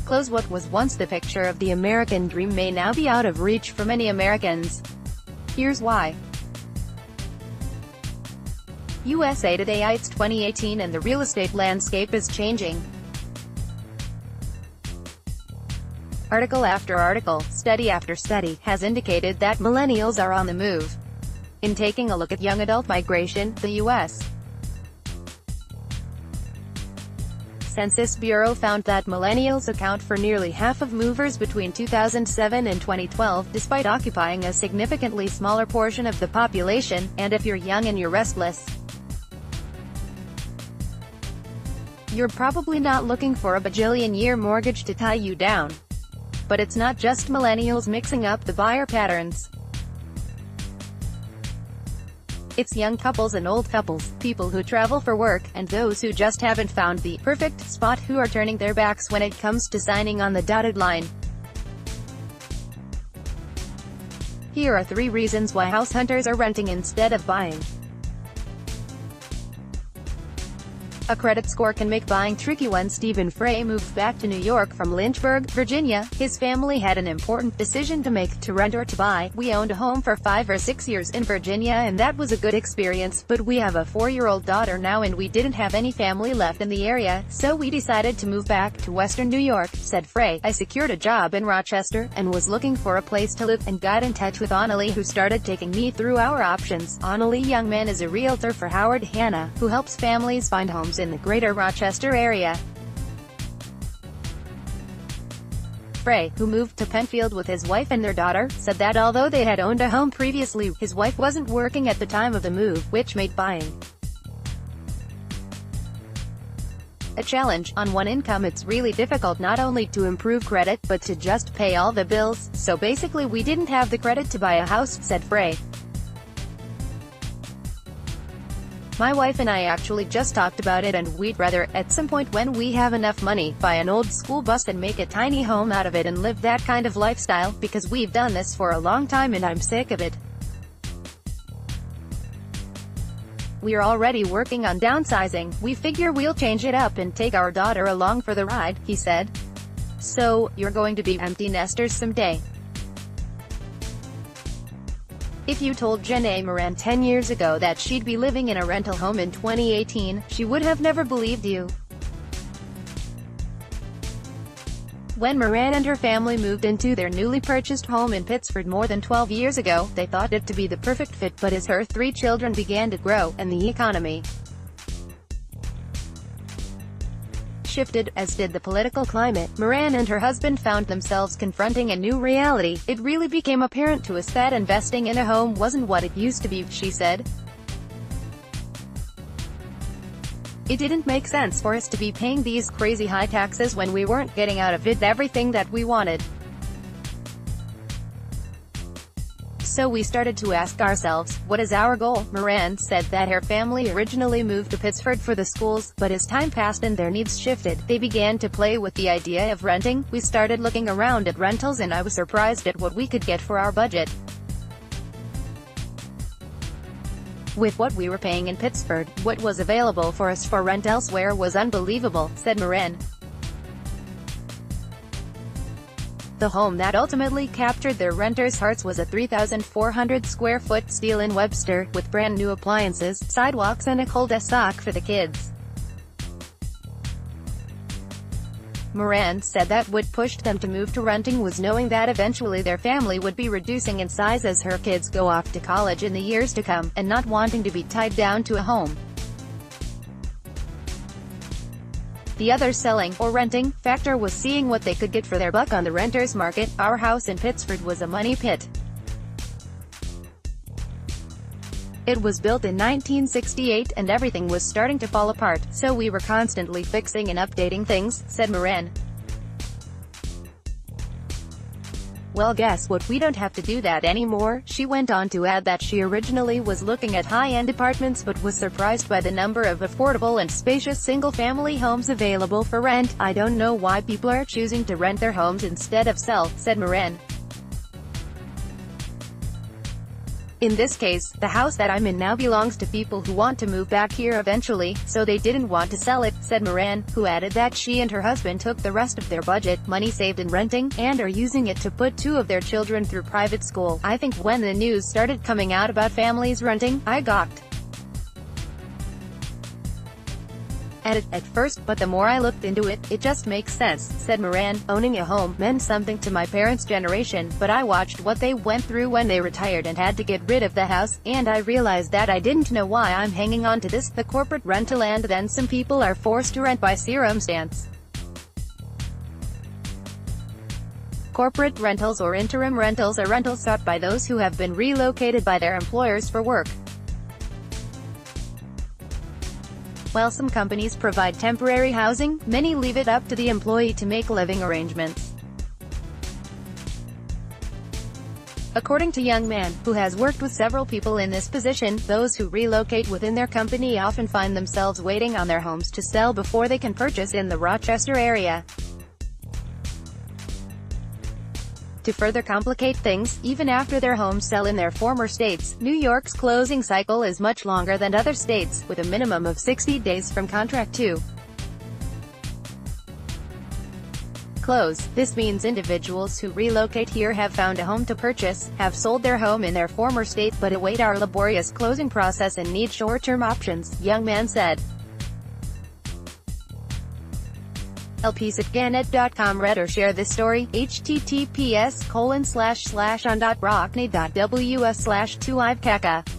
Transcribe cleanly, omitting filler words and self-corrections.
disclose what was once the picture of the American dream may now be out of reach for many Americans. Here's why. USA Today. It's 2018 and the real estate landscape is changing. Article after article, study after study, has indicated that millennials are on the move. In taking a look at young adult migration, the U.S. Census Bureau found that millennials account for nearly half of movers between 2007 and 2012, despite occupying a significantly smaller portion of the population. And if you're young and you're restless, you're probably not looking for a bajillion-year mortgage to tie you down. But it's not just millennials mixing up the buyer patterns. It's young couples and old couples, people who travel for work, and those who just haven't found the perfect spot who are turning their backs when it comes to signing on the dotted line. Here are 3 reasons why house hunters are renting instead of buying. A credit score can make buying tricky. When Stephen Frey moved back to New York from Lynchburg, Virginia, his family had an important decision to make: to rent or to buy. We owned a home for 5 or 6 years in Virginia and that was a good experience, but we have a 4-year-old daughter now and we didn't have any family left in the area, so we decided to move back to Western New York, said Frey. I secured a job in Rochester, and was looking for a place to live, and got in touch with Annalie, who started taking me through our options. Annalie Youngman is a realtor for Howard Hanna, who helps families find homes in the greater Rochester area. Frey, who moved to Penfield with his wife and their daughter, said that although they had owned a home previously, his wife wasn't working at the time of the move, which made buying a challenge. On one income, it's really difficult not only to improve credit, but to just pay all the bills, so basically we didn't have the credit to buy a house, said Frey. My wife and I actually just talked about it, and we'd rather, at some point when we have enough money, buy an old school bus and make a tiny home out of it and live that kind of lifestyle, because we've done this for a long time and I'm sick of it. We're already working on downsizing. We figure we'll change it up and take our daughter along for the ride, he said. So, you're going to be empty nesters someday. If you told Janae Moran 10 years ago that she'd be living in a rental home in 2018, she would have never believed you. When Moran and her family moved into their newly purchased home in Pittsford more than 12 years ago, they thought it to be the perfect fit, but as her 3 children began to grow, and the economy shifted, as did the political climate, Moran and her husband found themselves confronting a new reality. It really became apparent to us that investing in a home wasn't what it used to be, she said. It didn't make sense for us to be paying these crazy high taxes when we weren't getting out of it everything that we wanted. So we started to ask ourselves, what is our goal? Moran said that her family originally moved to Pittsford for the schools, but as time passed and their needs shifted, they began to play with the idea of renting. We started looking around at rentals and I was surprised at what we could get for our budget. With what we were paying in Pittsford, what was available for us for rent elsewhere was unbelievable, said Moran. The home that ultimately captured their renters' hearts was a 3,400 square foot steel in Webster, with brand new appliances, sidewalks and a cul-de-sac for the kids. Moran said that what pushed them to move to renting was knowing that eventually their family would be reducing in size as her kids go off to college in the years to come, and not wanting to be tied down to a home. The other selling, or renting, factor was seeing what they could get for their buck on the renters market. Our house in Pittsford was a money pit. It was built in 1968 and everything was starting to fall apart, so we were constantly fixing and updating things, said Moran. Well, guess what, we don't have to do that anymore. She went on to add that she originally was looking at high-end apartments but was surprised by the number of affordable and spacious single-family homes available for rent. I don't know why people are choosing to rent their homes instead of sell, said Moran. In this case, the house that I'm in now belongs to people who want to move back here eventually, so they didn't want to sell it, said Moran, who added that she and her husband took the rest of their budget, money saved in renting, and are using it to put 2 of their children through private school. I think when the news started coming out about families renting, I gawked at first, but the more I looked into it, it just makes sense, said Moran. Owning a home meant something to my parents' generation, but I watched what they went through when they retired and had to get rid of the house, and I realized that I didn't know why I'm hanging on to this, the corporate rental, and then some people are forced to rent by circumstance. Corporate rentals or interim rentals are rentals sought by those who have been relocated by their employers for work. While some companies provide temporary housing, many leave it up to the employee to make living arrangements. According to Young Man, who has worked with several people in this position, those who relocate within their company often find themselves waiting on their homes to sell before they can purchase in the Rochester area. To further complicate things, even after their homes sell in their former states, New York's closing cycle is much longer than other states, with a minimum of 60 days from contract to close. This means individuals who relocate here have found a home to purchase, have sold their home in their former state but await our laborious closing process and need short-term options, Young Man said. lpsatganet.com. Read or share this story, https://on.rockney.ws/2ivekaka